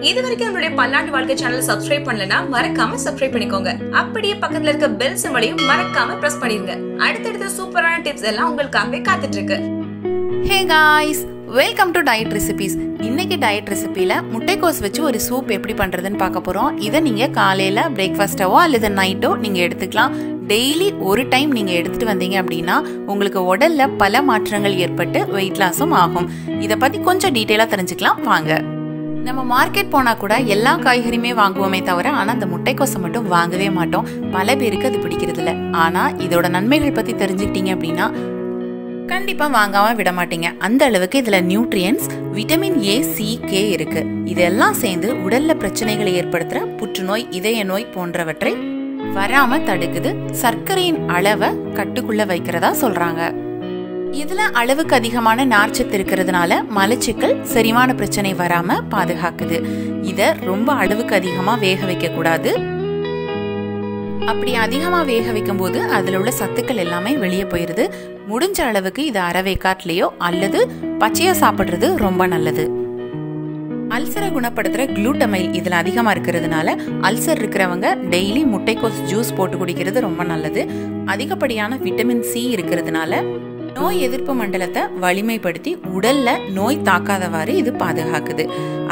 இதுவரைக்கும் நம்மளுடைய பல்லாண்டு வாழ்க்கை சேனலை சப்ஸ்கிரைப் பண்ணலனா மறக்காம சப்ஸ்கிரைப் பண்ணிக்கோங்க. அப்படியே பக்கத்துல இருக்க பெல் சிம்பலையும் மறக்காம பிரஸ் பண்ணிருங்க. அடுத்தடுத்த சூப்பரான டிப்ஸ் எல்லாம் உங்களுக்காகவே காத்துட்டு இருக்கு. Hey guys, welcome to diet recipes. இன்னைக்கு டயட் ரெசிபியில் முட்டைக்கோஸ் வச்சு ஒரு சூப் எப்படி பண்ணுறதுன்னு பார்க்க போகிறோம். இதை நீங்கள் காலையில் பிரேக்ஃபாஸ்ட்டவோ அல்லது நைட்டோ நீங்கள் எடுத்துக்கலாம். டெய்லி ஒரு டைம் நீங்கள் எடுத்துகிட்டு வந்தீங்க அப்படின்னா உங்களுக்கு உடலில் பல மாற்றங்கள் ஏற்பட்டு வெயிட் லாஸும் ஆகும். இதை பற்றி கொஞ்சம் டீட்டெயிலாக தெரிஞ்சுக்கலாம் வாங்க. நம்ம மார்க்கெட் போனால் கூட எல்லா காய்கறியுமே வாங்குவோமே தவிர ஆனால் அந்த முட்டைக்கோஸை மட்டும் வாங்கவே மாட்டோம். பல பேருக்கு அது பிடிக்கிறது இல்லை. ஆனால் இதோட நன்மைகள் பற்றி தெரிஞ்சுக்கிட்டீங்க அப்படின்னா கண்டிப்பாக வாங்காமல் விட மாட்டீங்க. அந்த அளவுக்கு இதில் nutrients, vitamin A, C, K இருக்கு. இதெல்லாம் சேர்ந்து உடல்ல பிரச்சனைகளை ஏற்படுத்துகிற புற்றுநோய், இதய நோய் போன்றவற்றை வராம தடுக்குது. சர்க்கரையின் அளவை கட்டுக்குள்ள வைக்கிறதா சொல்றாங்க. இதுல அளவுக்கு அதிகமான நார்ச்சத்து இருக்கிறதுனால மலச்சிக்கல், செரிமான பிரச்சனை வராம பாதுகாக்குது. இத ரொம்ப அளவுக்கு அதிகமா வேக வைக்க கூடாது. அப்படி அதிகமா வேக வைக்கும் போது அதுல உள்ள சத்துக்கள் எல்லாமே வெளியே போயிருது. முடிஞ்ச அளவுக்கு இதை அரவேக்காட்லயோ அல்லது பச்சையா சாப்பிடுறது ரொம்ப நல்லது. அல்சரை குணப்படுத்துற குளூட்டமைல் இதுல அதிகமா இருக்கிறதுனால அல்சர் இருக்கிறவங்க டெய்லி முட்டைக்கோஸ் ஜூஸ் போட்டு குடிக்கிறது ரொம்ப நல்லது. அதிகப்படியான விட்டமின் சி இருக்கிறதுனால நோய் எதிர்ப்பு மண்டலத்தை வலிமைப்படுத்தி உடல்ல நோய் தாக்காதவாறு இது பாதுகாக்குது.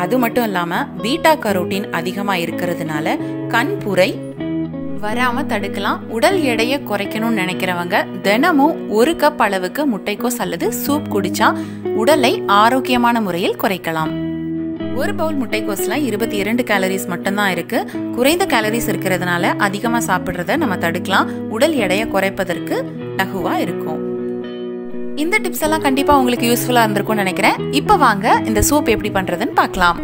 அது மட்டும் இல்லாம பீட்டா கரோட்டின் அதிகமா இருக்கிறதுனால கண்புரை வராம தடுக்கலாம். உடல் எடையை குறைக்கணும்னு நினைக்கிறவங்க தினமும் 1 கப் அளவுக்கு முட்டைக்கோஸ் அல்லது சூப் குடிச்சா உடலை ஆரோக்கியமான முறையில் குறைக்கலாம். ஒரு பவுல் முட்டைக்கோஸ்ல 22 கேலரிஸ் மட்டும்தான் இருக்கு. குறைந்த கேலரிஸ் இருக்கிறதுனால அதிகமா சாப்பிடுறத நம்ம தடுக்கலாம். உடல் எடையை குறைப்பதற்கு லகுவா இருக்கும். இந்த டிப்ஸ் எல்லாம் கண்டிப்பா உங்களுக்கு யூஸ்ஃபுல்லா இருந்திருக்கும்னு நினைக்கிறேன். இப்ப வாங்க இந்த சூப் எப்படி பண்றதுன்னு பார்க்கலாம்.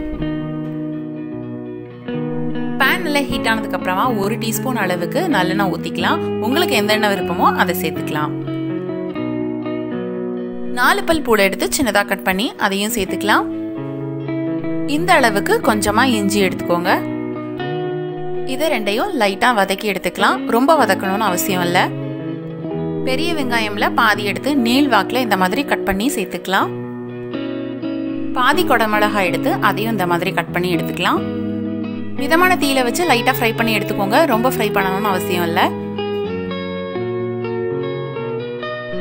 பேன் நல்லா ஹீட் ஆனதுக்கு அப்புறமா 1 டீஸ்பூன் அளவுக்கு நல்லெண்ணெய் ஊத்திக்கலாம். உங்களுக்கு எந்த எண்ணெய் விருப்பமோ அதை சேர்த்துக்கலாம். 4 பல் பூடை எடுத்து சின்னதா கட் பண்ணி அதையும் சேர்த்துக்கலாம். இந்த அளவுக்கு கொஞ்சமா இஞ்சி எடுத்துக்கோங்க. இதை ரெண்டையும் லைட்டா வதக்கி எடுத்துக்கலாம். ரொம்ப வதக்கணும்னு அவசியம் இல்லை. பெரிய வெங்காயம்ல பாதி எடுத்து நீள் வாக்குல இந்த மாதிரி கட் பண்ணி சேர்த்துக்கலாம். பாதி குடமிளகாய் எடுத்து அதையும் இந்த மாதிரி கட் பண்ணி எடுத்துக்கலாம். மிதமான தீயில வச்சு லைட்டா ஃப்ரை பண்ணி எடுத்துக்கோங்க. ரொம்ப ஃப்ரை பண்ணணும்னு அவசியம் இல்லை.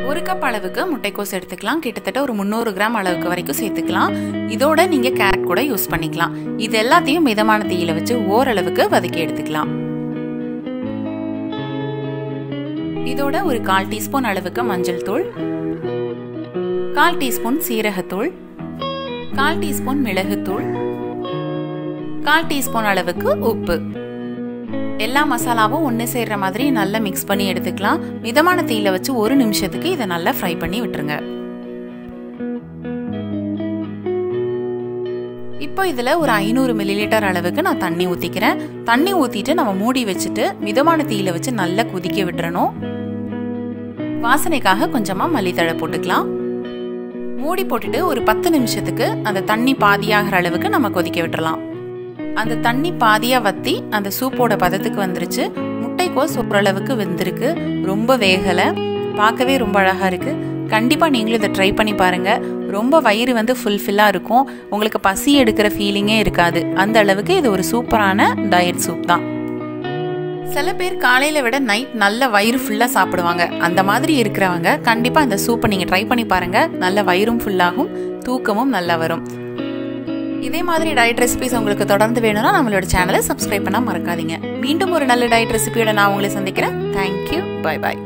1 கப் அளவுக்கு முட்டைக்கோஸ் எடுத்துக்கலாம். கிட்டத்தட்ட ஒரு 300 கிராம் அளவுக்கு வரைக்கும் சேர்த்துக்கலாம். இதோட நீங்க கேரட் கூட யூஸ் பண்ணிக்கலாம். இது எல்லாத்தையும் மிதமான தீயில வச்சு ஓரளவுக்கு வதக்கி எடுத்துக்கலாம். இதோட ஒரு 1/4 டீஸ்பூன் அளவுக்கு மஞ்சள் தூள், 1/4 டீஸ்பூன் சீரகத்தூள், 1/4 டீஸ்பூன் மிளகுத்தூள், 1/4 டீஸ்பூன் அளவுக்கு உப்பு, எல்லா மசாலாவும் ஒன்று சேர்ற மாதிரி நல்லா மிக்ஸ் பண்ணி எடுத்துக்கலாம். மிதமான தீயில வச்சு 1 நிமிஷத்துக்கு இதை நல்லா ஃப்ரை பண்ணி விட்டுருங்க. இப்போ இதுல ஒரு 500 மில்லிலிட்டர் அளவுக்கு நான் தண்ணி ஊத்திக்கிறேன். தண்ணி ஊத்திட்டு நம்ம மூடி வச்சுட்டு மிதமான தீயில வச்சு நல்லா கொதிக்க விட்டுறணும். வாசனைக்காக கொஞ்சமா மல்லித்தழை போட்டுக்கலாம். மூடி போட்டுட்டு ஒரு 10 நிமிஷத்துக்கு அந்த தண்ணி பாதியாகிற அளவுக்கு நம்ம கொதிக்க விட்டுறலாம். அந்த தண்ணி பாதியா வத்தி அந்த சூப்போட பதத்துக்கு வந்துருச்சு. முட்டைக்கோஸ் ஓரளவுக்கு வெந்திருக்கு, ரொம்ப வேகலை, பார்க்கவே ரொம்ப அழகா இருக்கு. கண்டிப்பா நீங்களும் இதை ட்ரை பண்ணி பாருங்க. ரொம்ப வயிறு ஃபுல்ஃபில்லா இருக்கும். உங்களுக்கு பசி எடுக்கிற ஃபீலிங்கே இருக்காது. அந்த அளவுக்கு இது ஒரு சூப்பரான டயட் சூப் தான். சில பேர் காலையில விட நைட் நல்ல வயிறு ஃபுல்லா சாப்பிடுவாங்க. அந்த மாதிரி இருக்கிறவங்க கண்டிப்பா இந்த சூப்பை நீங்க ட்ரை பண்ணி பாருங்க. நல்ல வயிறும் ஃபுல்லாகும், தூக்கமும் நல்லா வரும். இதே மாதிரி டயட் ரெசிபிஸ் உங்களுக்கு தொடர்ந்து வேணும்னா நம்மளோட சேனலை சப்ஸ்கிரைப் பண்ண மறக்காதீங்க. மீண்டும் ஒரு நல்ல டயட் ரெசிபியோட நான் உங்களை சந்திக்கிறேன். Thank you, bye bye.